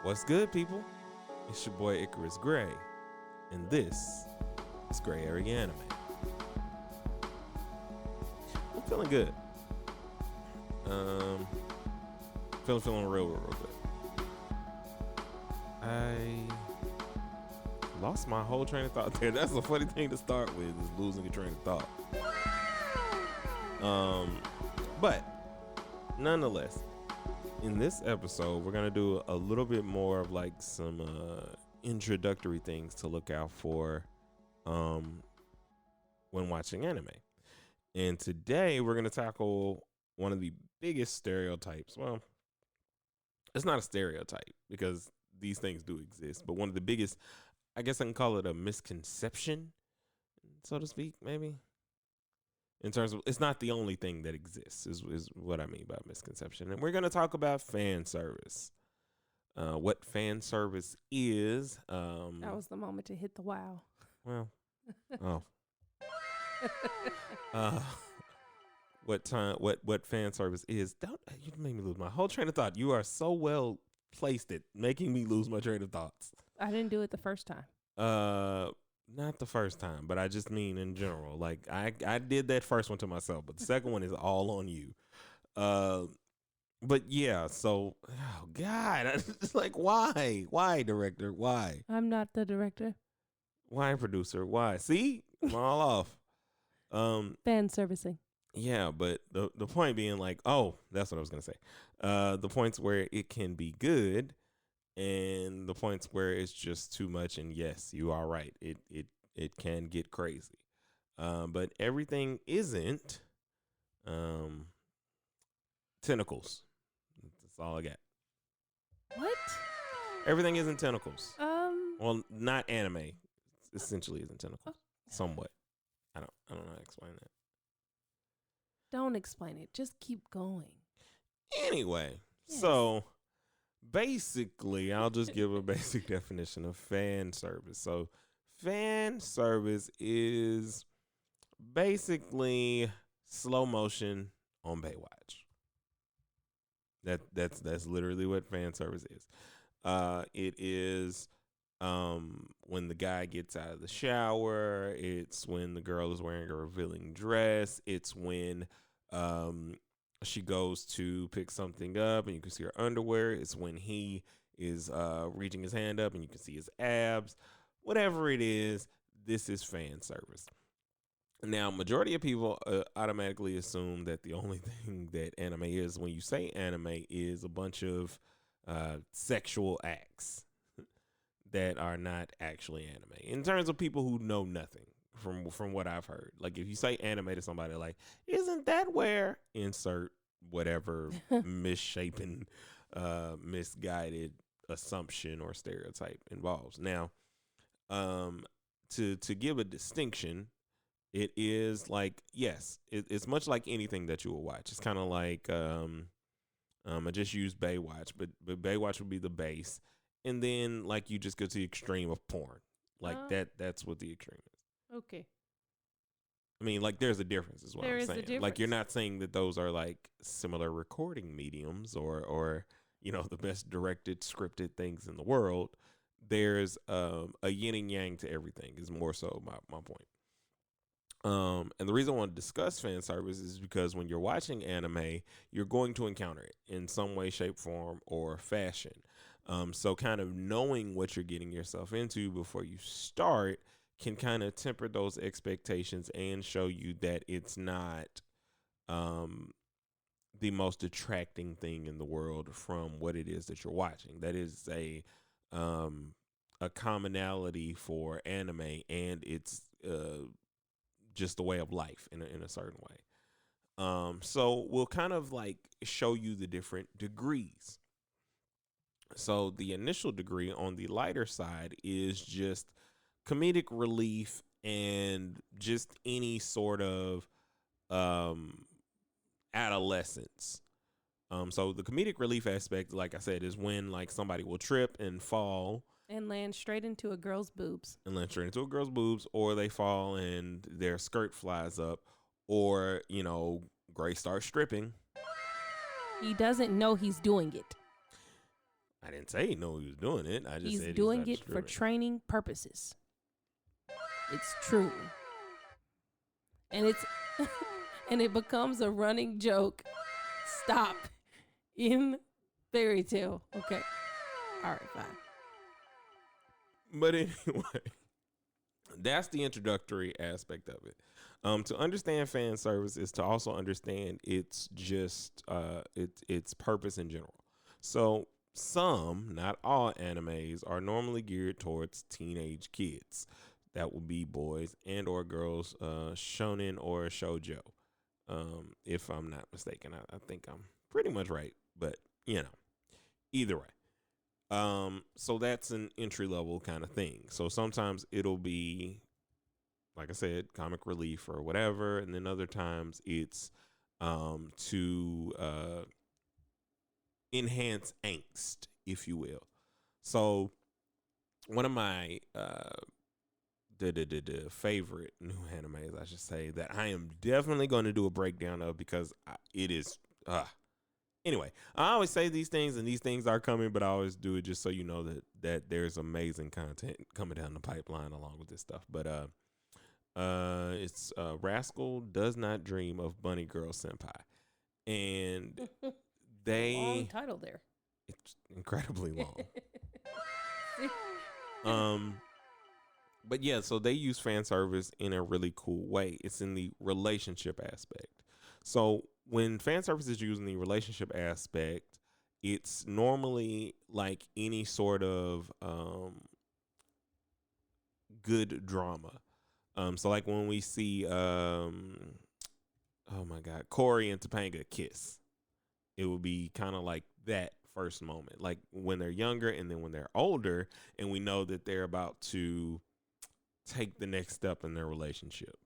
What's good, people? It's your boy Icarus Gray, and this is Gray Area Anime. I'm feeling good. Feeling real good. I lost my whole train of thought there. That's a funny thing to start with, is losing a train of thought. But nonetheless, in this episode, we're gonna do a little bit more of like some introductory things to look out for when watching anime. And today we're gonna tackle one of the biggest stereotypes. Well, it's not a stereotype because these things do exist, but one of the biggest, I guess I can call it a misconception, so to speak, maybe. In terms of, it's not the only thing that exists, is what I mean by misconception. And we're going to talk about fan service. What fan service is. That was the moment to hit the wow. Well, oh. What fan service is. You made me lose my whole train of thought. You are so well placed at making me lose my train of thoughts. I didn't do it the first time. Not the first time, but I just mean in general. Like I did that first one to myself, but the second one is all on you. But yeah, so oh God, it's like why director? Why? I'm not the director. Why producer? Why? See, I'm all off. Fan servicing. Yeah, but the point being like, oh, that's what I was gonna say. The points where it can be good, and the points where it's just too much. And yes, you are right. It can get crazy. But everything isn't tentacles. That's all I got. What? Everything isn't tentacles. Well, not anime. Essentially isn't tentacles. Somewhat. I don't know how to explain that. Don't explain it. Just keep going. Anyway, Yes. So basically, I'll just give a basic definition of fan service. So fan service is basically slow motion on Baywatch. That's literally what fan service is. It is when the guy gets out of the shower. It's when the girl is wearing a revealing dress. It's when she goes to pick something up and you can see her underwear. It's when he is reaching his hand up and you can see his abs. Whatever it is, this is fan service. Now, majority of people automatically assume that the only thing that anime is, when you say anime, is a bunch of sexual acts that are not actually anime. In terms of people who know nothing, from what I've heard, like if you say anime to somebody, like, isn't that where insert whatever misshapen, misguided assumption or stereotype involves. Now, to give a distinction, it is like, yes, it's much like anything that you will watch. It's kind of like I just used Baywatch, but Baywatch would be the base, and then like you just go to the extreme of porn, like that's what the extreme is. Okay. I mean, like there's a difference, is what There I'm is a saying. difference. Like you're not saying that those are like similar recording mediums or you know the best directed scripted things in the world. There's a yin and yang to everything. Is more so my point. And the reason I want to discuss fan service is because when you're watching anime, you're going to encounter it in some way, shape, form, or fashion. So kind of knowing what you're getting yourself into before you start can kind of temper those expectations and show you that it's not the most attracting thing in the world from what it is that you're watching. That is a commonality for anime, and it's just a way of life in a certain way. So we'll kind of like show you the different degrees. So the initial degree on the lighter side is just comedic relief and just any sort of adolescence. So the comedic relief aspect, like I said, is when like somebody will trip and fall And land straight into a girl's boobs. or they fall and their skirt flies up, or you know, Gray starts stripping. He doesn't know he's doing it. I didn't say he knew he was doing it. I just He's said doing he's it for training purposes. It's true. And it's and it becomes a running joke. Stop. In fairy tale. Okay. All right, fine. But anyway, that's the introductory aspect of it. To understand fan service is to also understand its just its purpose in general. So some, not all animes are normally geared towards teenage kids. That would be boys and or girls, shonen or shoujo. If I'm not mistaken, I think I'm pretty much right, but either way. So that's an entry level kind of thing. So sometimes it'll be, like I said, comic relief or whatever, and then other times it's to enhance angst, if you will. So one of my the favorite new animes, I should say, that I am definitely going to do a breakdown of because it is. Anyway, I always say these things and these things are coming, but I always do it just so you know that there's amazing content coming down the pipeline along with this stuff. But it's Rascal Does Not Dream of Bunny Girl Senpai, and long title there. It's incredibly long. But yeah, so they use fan service in a really cool way. It's in the relationship aspect. So when fan service is used in the relationship aspect, it's normally like any sort of good drama. So like when we see oh my god, Corey and Topanga kiss, it would be kind of like that first moment, like when they're younger and then when they're older, and we know that they're about to take the next step in their relationship.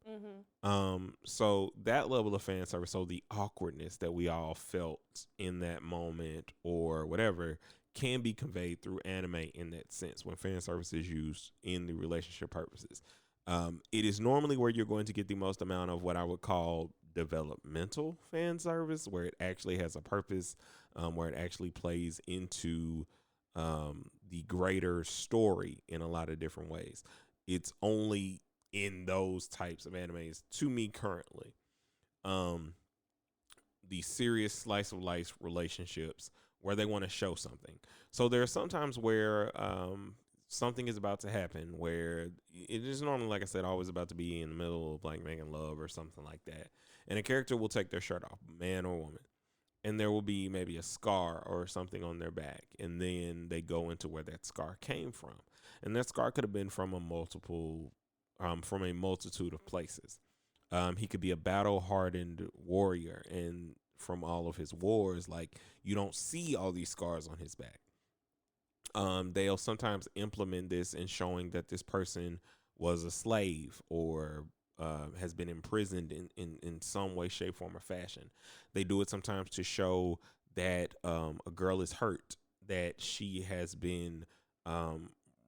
So that level of fan service, so the awkwardness that we all felt in that moment or whatever, can be conveyed through anime in that sense when fan service is used in the relationship purposes. It is normally where you're going to get the most amount of what I would call developmental fan service, where it actually has a purpose, where it actually plays into the greater story in a lot of different ways. It's only in those types of animes to me currently. The serious slice of life relationships where they want to show something. So there are sometimes where something is about to happen where it is normally, like I said, always about to be in the middle of like making love or something like that. And a character will take their shirt off, man or woman. And there will be maybe a scar or something on their back. And then they go into where that scar came from. And that scar could have been from from a multitude of places. He could be a battle-hardened warrior, and from all of his wars, like you don't see all these scars on his back. They'll sometimes implement this in showing that this person was a slave or has been imprisoned in some way, shape, form, or fashion. They do it sometimes to show that a girl is hurt, that she has been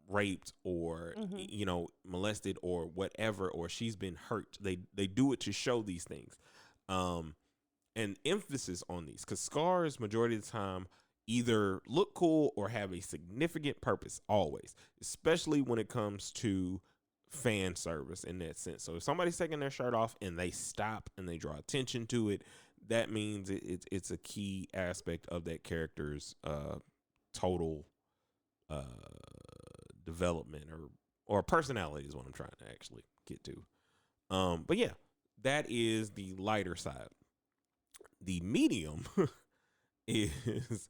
raped or molested or whatever, or she's been hurt. They do it to show these things, and emphasis on these, because scars majority of the time either look cool or have a significant purpose, always, especially when it comes to fan service in that sense. So if somebody's taking their shirt off and they stop and they draw attention to it, that means it's a key aspect of that character's total development or personality is what I'm trying to actually get to. But yeah, that is the lighter side. The medium is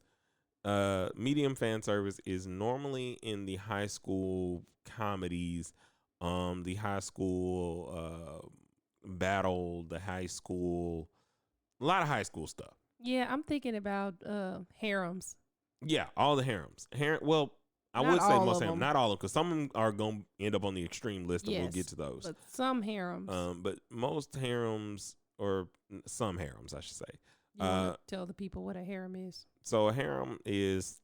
medium fan service is normally in the high school comedies, the high school battle, the high school, a lot of high school stuff. Yeah, I'm thinking about harems. Yeah, all the harems. Well, I Not would say all most of harems, them. not all of them, because some of them are going to end up on the extreme list, and we'll Yes, get to those. but some harems. But most harems, or some harems, I should say. You want to tell the people what a harem is? So a harem is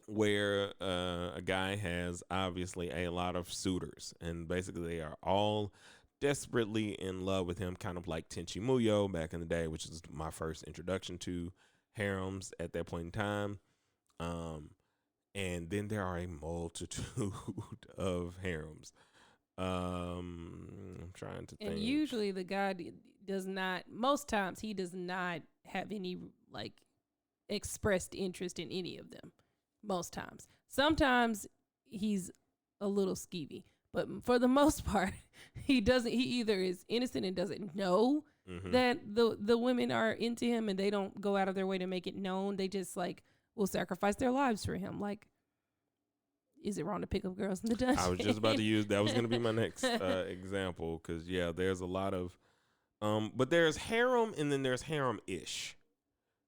where a guy has obviously a lot of suitors, and basically they are all desperately in love with him, kind of like Tenchi Muyo back in the day, which is my first introduction to harems at that point in time. And then there are a multitude of harems. I'm trying to think. And usually the guy does not, most times he does not have any like expressed interest in any of them. Most times. Sometimes he's a little skeevy, but for the most part, he either is innocent and doesn't know that the women are into him, and they don't go out of their way to make it known. They just like will sacrifice their lives for him. Like, is it wrong to pick up girls in the dungeon? I was just about to use that was going to be my next example, because there's a lot of but there's harem and then there's harem-ish.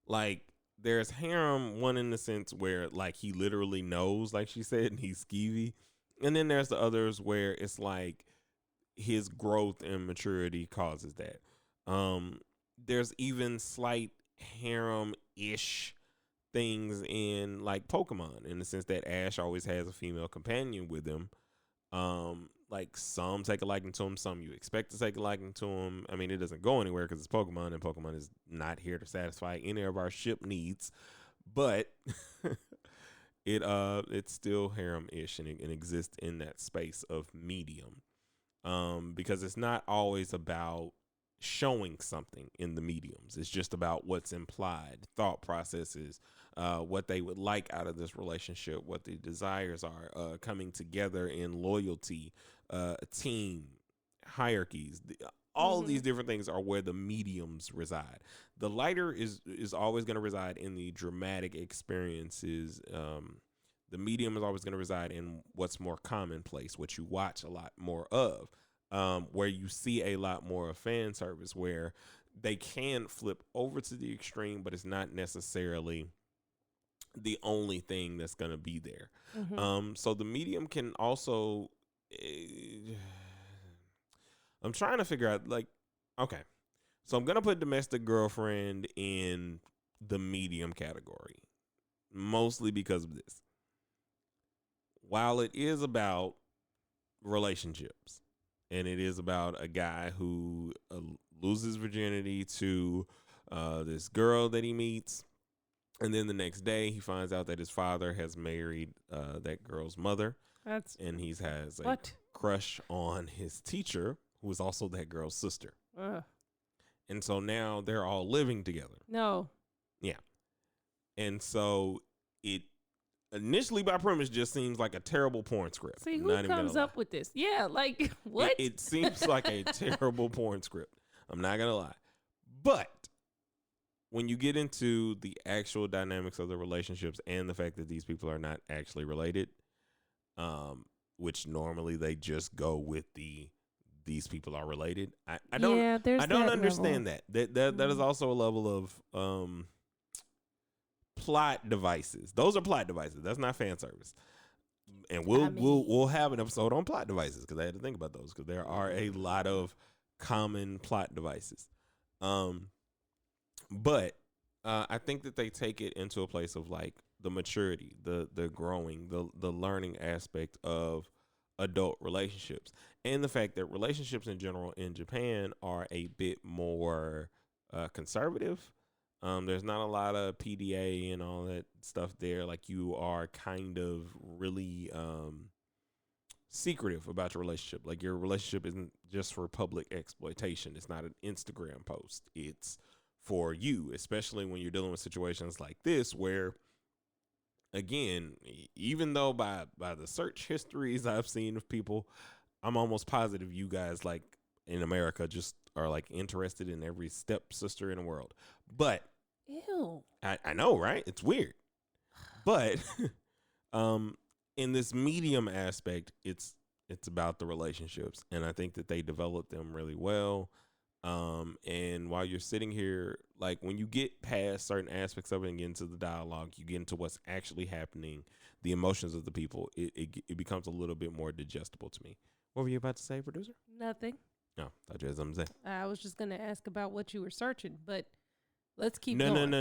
Like, there's harem, one in the sense where like he literally knows, like she said, and he's skeevy, and then there's the others where it's like his growth and maturity causes that. There's even slight harem-ish things in like Pokemon, in the sense that Ash always has a female companion with him. Like, some take a liking to him, some you expect to take a liking to him. I mean, it doesn't go anywhere because it's Pokemon, and Pokemon is not here to satisfy any of our ship needs. But it's still harem-ish, and it exists in that space of medium. Because it's not always about showing something in the mediums. It's just about what's implied, thought processes, what they would like out of this relationship, what the desires are, coming together in loyalty, a team, hierarchies. All of these different things are where the mediums reside. The lighter is always going to reside in the dramatic experiences. The medium is always going to reside in what's more commonplace, what you watch a lot more of. Where you see a lot more of fan service, where they can flip over to the extreme, but it's not necessarily the only thing that's going to be there. So the medium can also, I'm trying to figure out, like, okay, so I'm going to put domestic girlfriend in the medium category, mostly because of this. While it is about relationships, and it is about a guy who loses virginity to this girl that he meets. And then the next day he finds out that his father has married that girl's mother. And he has a crush on his teacher, who is also that girl's sister. And so now they're all living together. No. Yeah. And so it initially, by premise, just seems like a terrible porn script. See, who comes up with this? Yeah, like, what? It seems like a terrible porn script. I'm not going to lie. But when you get into the actual dynamics of the relationships and the fact that these people are not actually related, which normally they just go with these people are related. I don't understand level. That is also a level of plot devices. Those are plot devices. That's not fan service. And we'll have an episode on plot devices, because I had to think about those, because there are a lot of common plot devices. But I think that they take it into a place of like the maturity, the growing, the learning aspect of adult relationships, and the fact that relationships in general in Japan are a bit more conservative. There's not a lot of PDA and all that stuff there. Like, you are kind of really secretive about your relationship. Like, your relationship isn't just for public exploitation. It's not an Instagram post. It's for you, especially when you're dealing with situations like this, where, again, even though by the search histories I've seen of people, I'm almost positive you guys, like, in America, just are like interested in every stepsister in the world. But ew, I know, right? It's weird. But in this medium aspect, it's about the relationships, and I think that they develop them really well. And while you're sitting here, like, when you get past certain aspects of it and get into the dialogue, you get into what's actually happening, the emotions of the people, it becomes a little bit more digestible to me. What were you about to say, producer? Nothing. No, thought you had something to say. I was just going to ask about what you were searching, but let's keep going. No.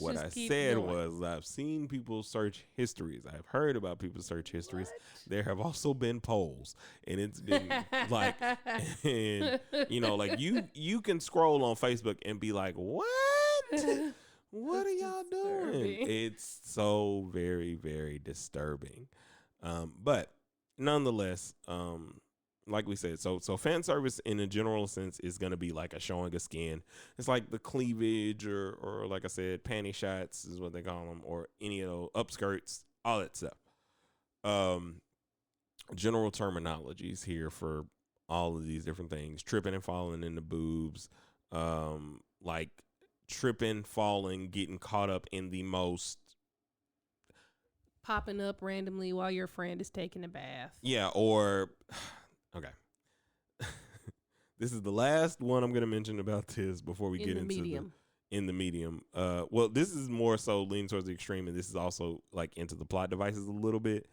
What I said was, I've seen people search histories. I've heard about people search histories. What? There have also been polls, and it's been like, and like you can scroll on Facebook and be like, what? What are That's y'all doing? disturbing. It's so very, very disturbing. But nonetheless, like we said, so fan service in a general sense is gonna be like a showing of skin. It's like the cleavage or like I said, panty shots is what they call them, or any of those upskirts, all that stuff. Um, General terminologies here for all of these different things: tripping and falling in the boobs, like tripping, falling, getting caught up in the most. Popping up randomly while your friend is taking a bath. Yeah, or okay. This is the last one I'm going to mention about this before we get into medium. In the medium. Well, this is more so leaning towards the extreme, and this is also like into the plot devices a little bit.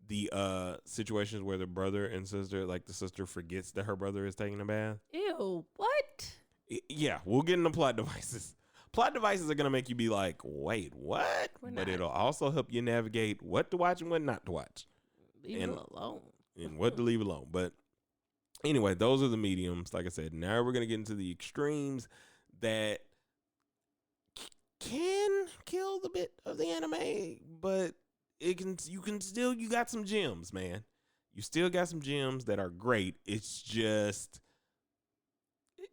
The situations where the brother and sister, like the sister forgets that her brother is taking a bath. Ew, what? Yeah, we'll get into plot devices. Plot devices are going to make you be like, wait, what? But it'll also help you navigate what to watch and what not to watch. Leave it alone. And what to leave alone. But anyway, those are the mediums. Like I said, now we're going to get into the extremes that can kill the bit of the anime, but you got some gems, man. You still got some gems that are great. It's just,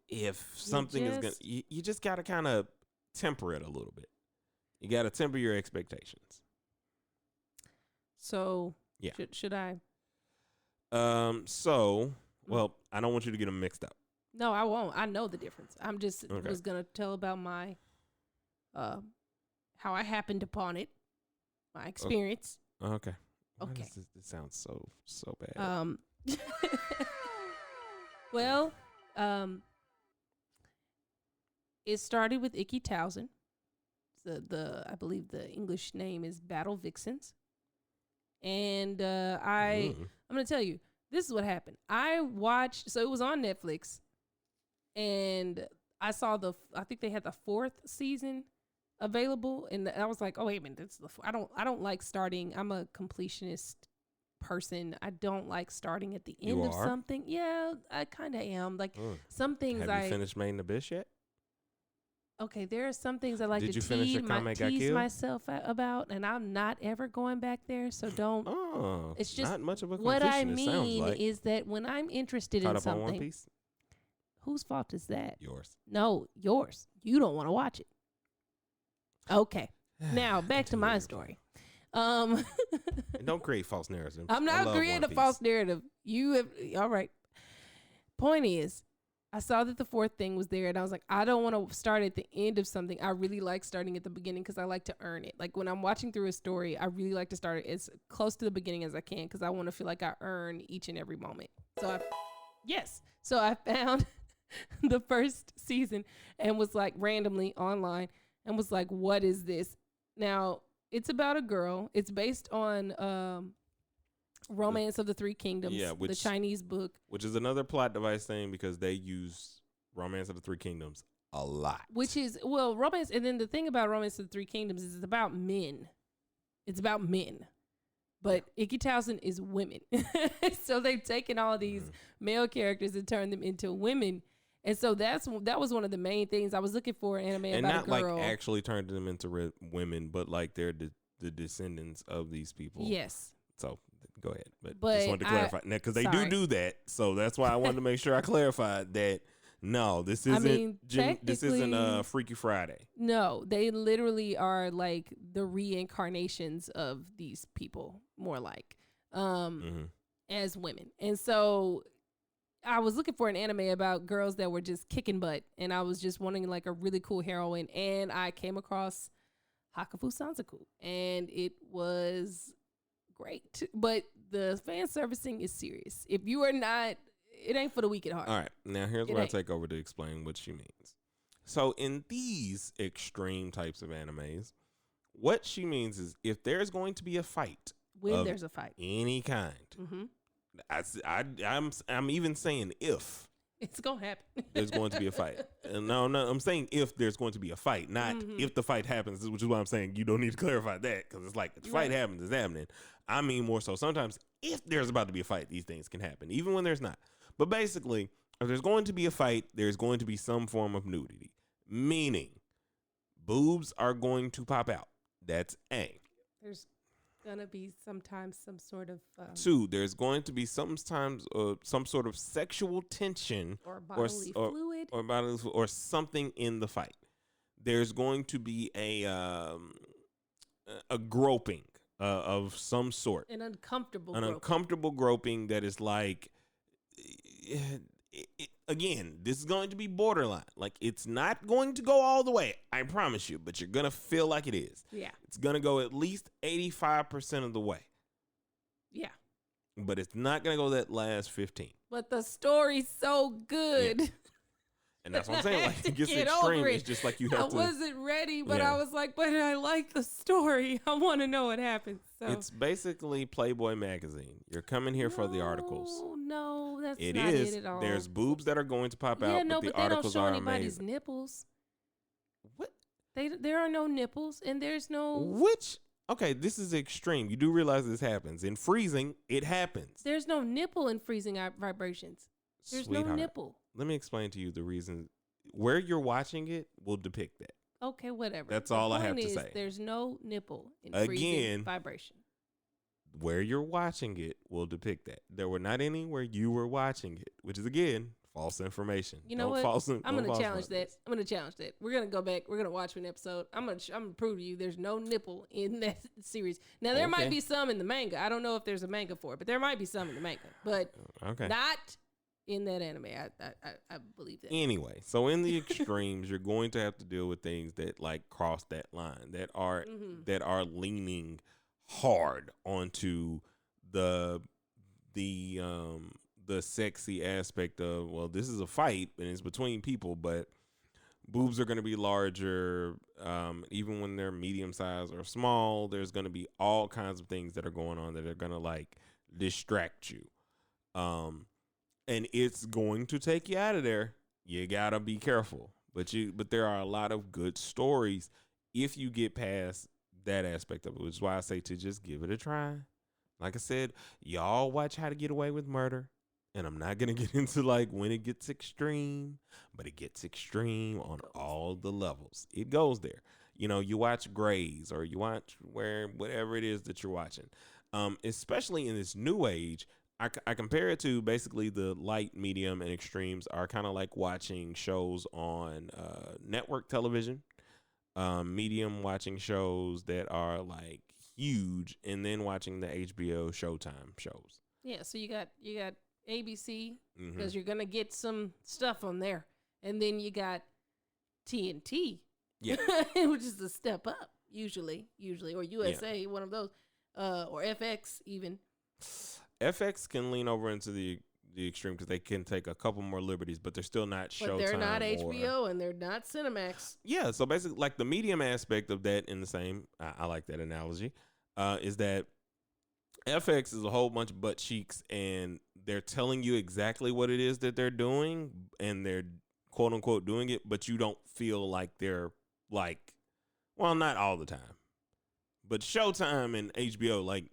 if something is going to, you just got to kind of temper it a little bit. You got to temper your expectations. So, yeah. Should I? Well, I don't want you to get them mixed up. No, I won't. I know the difference. I'm just was gonna tell about my, how I happened upon it, my experience. Okay. Okay. This sounds so bad. Well, it started with Icky Towson. I believe the English name is Battle Vixens. And I'm gonna tell you, this is what happened. I watched, so it was on Netflix, and I saw I think they had the 4th season available, and I was like, oh wait a minute, I don't like starting. I'm a completionist person. I don't like starting at the end of something. Yeah, I kind of am. Like some things. Have you finished Made in Abyss yet? Okay, there are some things I like Did to you finish tease myself about, and I'm not ever going back there. So don't. Oh, it's just not much of a completionist. What I mean sounds like. is that when I'm interested Caught in up something, on One Piece? Whose fault is that? Yours. No, yours. You don't want to watch it. Okay, now back to my story. And don't create false narratives. I'm not creating a false narrative. You have all right. Point is, I saw that the 4th thing was there, and I was like, I don't want to start at the end of something. I really like starting at the beginning because I like to earn it. Like when I'm watching through a story, I really like to start it as close to the beginning as I can because I want to feel like I earn each and every moment. So I found the 1st season and was like randomly online and was like, what is this? Now, it's about a girl. It's based on Romance of the Three Kingdoms, the Chinese book. Which is another plot device thing because they use Romance of the Three Kingdoms a lot. Which is, well, romance, and then the thing about Romance of the Three Kingdoms is it's about men. It's about men. But Icky Towson is women. So they've taken all of these male characters and turned them into women. And so that was one of the main things I was looking for in anime and about a girl. And not like actually turned them into women, but like they're the descendants of these people. Yes. So go ahead. But just wanted to clarify. Because they sorry. do that. So that's why I wanted to make sure I clarified that. No, this isn't this isn't Freaky Friday. No, they literally are like the reincarnations of these people, more like as women. And so I was looking for an anime about girls that were just kicking butt, and I was just wanting like a really cool heroine, and I came across Hakufu Sansaku, and it was great. But the fan servicing is serious. If you are not, it ain't for the weak at heart. All right, now here's where I take over to explain what she means. So in these extreme types of animes, what she means is if there's going to be a fight, when there's a fight, any kind, I'm even saying if it's gonna happen, there's going to be a fight. No, I'm saying if there's going to be a fight, not if the fight happens, which is why I'm saying you don't need to clarify that because it's like if the fight happens, it's happening. I mean more so sometimes if there's about to be a fight, these things can happen, even when there's not. But basically, if there's going to be a fight, there's going to be some form of nudity. Meaning, boobs are going to pop out. That's A. There's gonna be sometimes some sort of 2, there's going to be sometimes some sort of sexual tension or bodily fluid. or something in the fight. There's going to be a groping of some sort, An uncomfortable groping that is like, again, this is going to be borderline. Like, it's not going to go all the way, I promise you, but you're gonna feel like it is. Yeah. It's gonna go at least 85% of the way. Yeah. But it's not gonna go that last 15. But the story's so good. Yeah. And that's what I'm saying. Like, it gets Get extreme. over it. It's just like you have I to. wasn't ready, but Yeah. I was like, but I like the story. I want to know what happens. So It's basically Playboy magazine. You're coming here for the articles. No, that's It not is. it at all. There's boobs that are going to pop yeah, out, no, but the but they don't articles show are anybody's amazing. nipples. What? There are no nipples, and there's no. Which? Okay, this is extreme. You do realize this happens. In freezing, it happens. There's no nipple in freezing vibrations. There's Sweetheart, no nipple. let me explain to you the reason. Where you're watching it will depict that. Okay, whatever. That's The all I have point to is, say. There's no nipple in Again, freezing vibration. Where you're watching it will depict that. There were not any where you were watching it, which is, again, false information. You know Don't what? I'm don't gonna false challenge information. that. I'm gonna challenge that. We're gonna go back. We're gonna watch an episode. I'm gonna prove to you there's no nipple in that series. Now there might Okay. be some in the manga. I don't know if there's a manga for it, but there might be some in the manga. But Okay. not in that anime. I believe that. Anyway, so in the extremes, you're going to have to deal with things that like cross that line, that are Mhm. that are leaning hard onto the sexy aspect of, well, this is a fight and it's between people, but boobs are going to be larger. Even when they're medium size or small, there's going to be all kinds of things that are going on that are going to like distract you. And it's going to take you out of there. You gotta be careful. But there are a lot of good stories if you get past that aspect of it, which is why I say to just give it a try. Like I said, y'all watch How to Get Away with Murder. And I'm not gonna get into like when it gets extreme, but it gets extreme on all the levels. It goes there. You know, you watch Grays or you watch whatever it is that you're watching. Especially in this new age, I compare it to basically the light, medium, and extremes are kind of like watching shows on network television. Medium, watching shows that are like huge, and then watching the HBO Showtime shows. Yeah. So you got ABC Mhm. because you're gonna get some stuff on there, and then you got TNT, Yeah. which is a step up usually, or USA, one of those, or FX even. FX can lean over into the extreme because they can take a couple more liberties, but they're still not Showtime. But they're not or- HBO and they're not Cinemax. Yeah, so basically, like the medium aspect of that in the same, I like that analogy, is that FX is a whole bunch of butt cheeks and they're telling you exactly what it is that they're doing and they're quote unquote doing it, but you don't feel like they're like, well, not all the time. But Showtime and HBO, like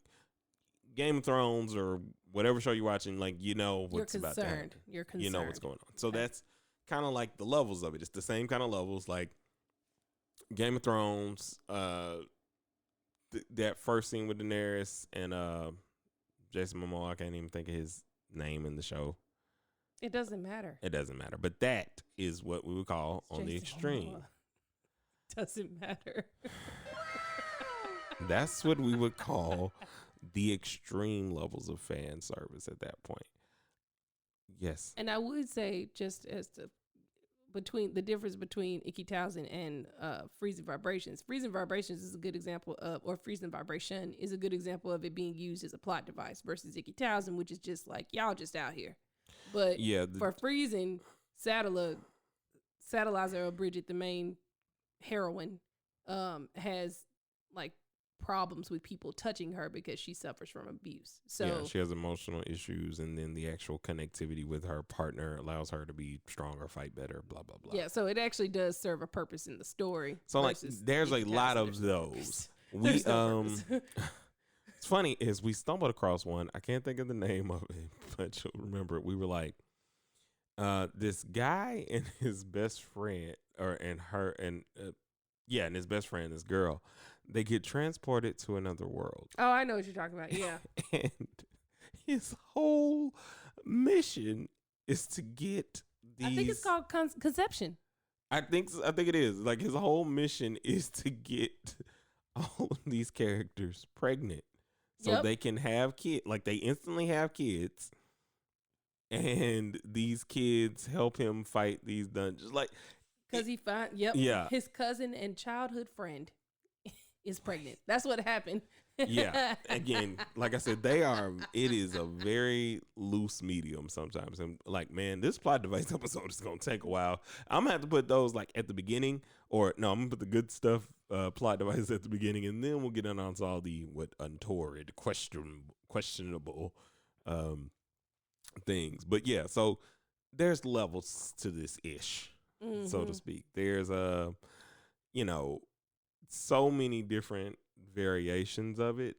Game of Thrones or whatever show you're watching, like you know what's about to happen. You're concerned. You know what's going on. So Okay. that's kind of like the levels of it. It's the same kind of levels, like Game of Thrones. That first scene with Daenerys and Jason Momoa. I can't even think of his name in the show. It doesn't matter. It doesn't matter. But that is what we would call It's on the Jason extreme. Momoa. Doesn't matter. That's what we would call the extreme levels of fan service at that point. Yes. And I would say, just as the difference between Icky Townsend and Freezing Vibrations. Freezing Vibrations is a good example of, or Freezing Vibration is a good example of it being used as a plot device versus Icky Townsend, which is just like, y'all just out here. But Yeah. for Freezing, Sadalizer or Bridget, the main heroine, has like problems with people touching her because she suffers from abuse. So yeah, she has emotional issues, and then the actual connectivity with her partner allows her to be stronger, fight better, blah, blah, blah. yeah, so it actually does serve a purpose in the story. So like versus there's a Icky lot Townsend. of those. We There's no purpose. It's funny is we stumbled across one. I can't think of the name of it, but you'll remember it. We were like, this guy and his best friend, Yeah, and his best friend, this girl, they get transported to another world. Oh, I know what you're talking about. Yeah. And his whole mission is to get these. I think it's called conception. I think it is. Like his whole mission is to get all of these characters pregnant so they can have kids. Like they instantly have kids, and these kids help him fight these dungeons. Like because he his cousin and childhood friend is pregnant. That's what happened. Yeah. Again, like I said, it is a very loose medium sometimes. And like, man, this plot device episode is going to take a while. I'm going to have to put those like at the beginning, or no, I'm going to put the good stuff, plot devices at the beginning, and then we'll get on to all the untoward, questionable things. But yeah, so there's levels to this ish, so to speak. There's so many different variations of it,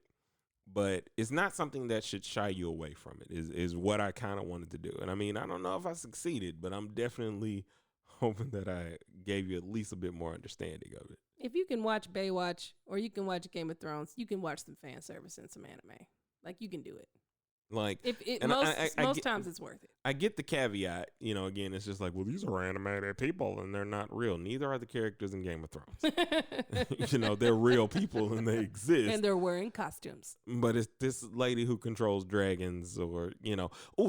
but it's not something that should shy you away from it is what I kind of wanted to do. And I mean, I don't know if I succeeded, but I'm definitely hoping that I gave you at least a bit more understanding of it. If you can watch Baywatch or you can watch Game of Thrones, you can watch some fan service and some anime. Like you can do it. Like most times it's worth it. I get the caveat, again, it's just like, well, these are animated people and they're not real. Neither are the characters in Game of Thrones. They're real people and they exist. And they're wearing costumes. But it's this lady who controls dragons or,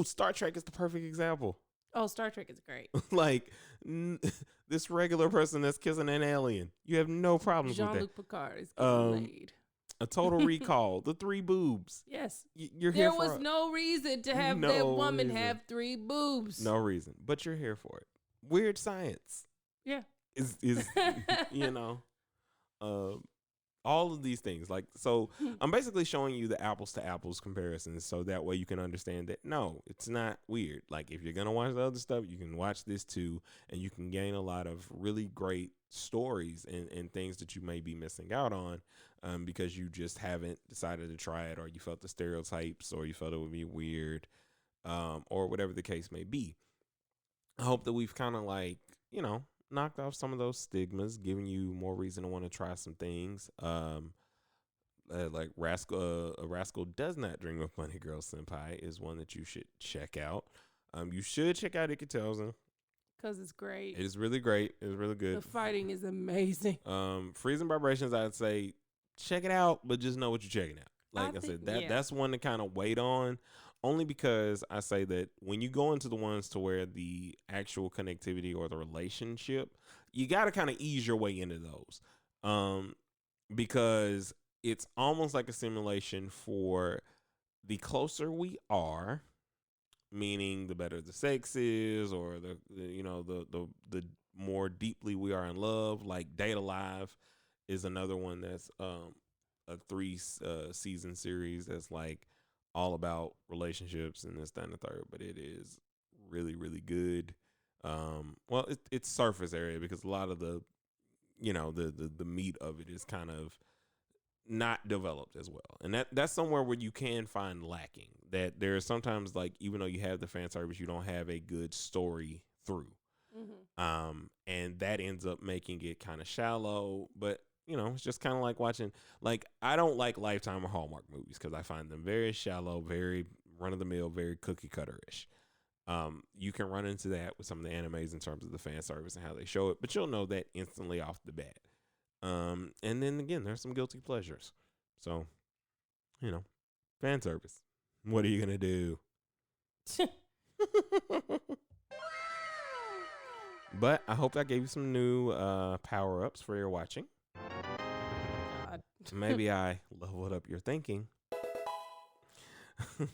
Star Trek is the perfect example. Oh, Star Trek is great. Like this regular person that's kissing an alien. You have no problems with that. Jean-Luc Picard is getting laid. A Total Recall, the 3 boobs. Yes. You're here for it. There was no reason to have that woman have 3 boobs. No reason. But you're here for it. Weird Science. Yeah. Is all of these things. Like, so I'm basically showing you the apples to apples comparisons so that way you can understand that, no, it's not weird. Like, if you're going to watch the other stuff, you can watch this too, and you can gain a lot of really great stories and things that you may be missing out on because you just haven't decided to try it, or you felt the stereotypes, or you felt it would be weird, or whatever the case may be. I hope that we've kind of knocked off some of those stigmas, giving you more reason to want to try some things. Like Rascal Does Not Dream of Bunny Girl Senpai is one that you should check out. You should check out Ikitozen. Because it's great. It is really great. It's really good. The fighting is amazing. Freezing Vibrations, I'd say check it out, but just know what you're checking out. Like I said, that's one to kind of wait on. Only because I say that when you go into the ones to where the actual connectivity or the relationship, you got to kind of ease your way into those. Because it's almost like a simulation for the closer we are, meaning the better the sex is, or the more deeply we are in love. Like Date Alive is another one that's a 3 season series that's like all about relationships and this, that, and the third, but it is really, really good. Well, it's surface area because a lot of the meat of it is kind of not developed as well, and that's somewhere where you can find lacking. That there is sometimes, like, even though you have the fan service, you don't have a good story through, and that ends up making it kind of shallow. But it's just kind of like watching, like, I don't like Lifetime or Hallmark movies because I find them very shallow, very run-of-the-mill, very cookie-cutter-ish. You can run into that with some of the animes in terms of the fan service and how they show it, but you'll know that instantly off the bat. And then, again, there's some guilty pleasures. So, fan service. What are you going to do? But I hope that gave you some new power-ups for your watching. God. Maybe I leveled up your thinking. You're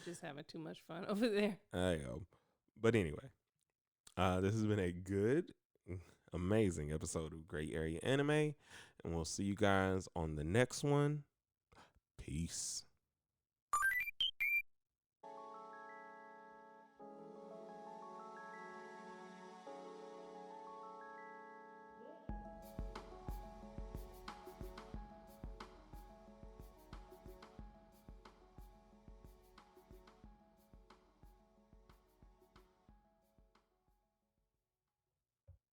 just having too much fun over there. I know. But anyway, this has been a good, amazing episode of Gray Area Anime. And we'll see you guys on the next one. Peace.